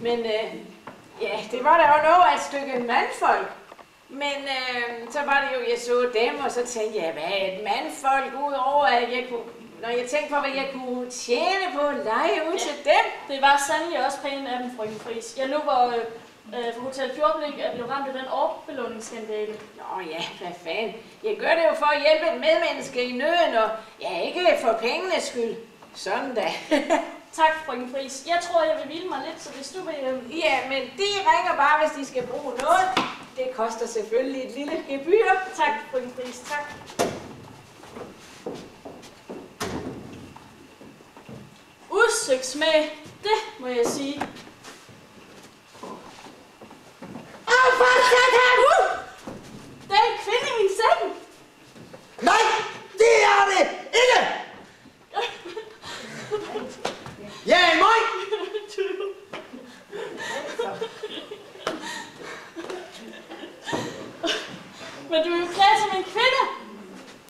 Men ja, det var da jo noget af et stykke mandfolk. Men så var det jo, jeg så dem, og så tænkte jeg, hvad er et mandfolk, udover at jeg kunne, når jeg tænkte på, hvad jeg kunne tjene på at lege ud til dem. Det var sandelig også pænt af dem, frøken Friis. Jeg nu var for Hotel Fjordblink, at blev ramt af den overbelåningsskandale. Nå ja, hvad fanden. Jeg gør det jo for at hjælpe et medmenneske i nøden, og ja, ikke for pengenes skyld. Sådan da. Tak, frøken Friis. Jeg tror, jeg vil hvile mig lidt, så hvis du vil... Ja, men de ringer bare, hvis de skal bruge noget. Det koster selvfølgelig et lille gebyr. Tak, frøken Friis. Tak. Udsigtsmag, det må jeg sige. Au, for satan! Der er en kvinde i min seng. Nej, det er det ikke! Ja, mig! Men du er jo klædt som en kvinde.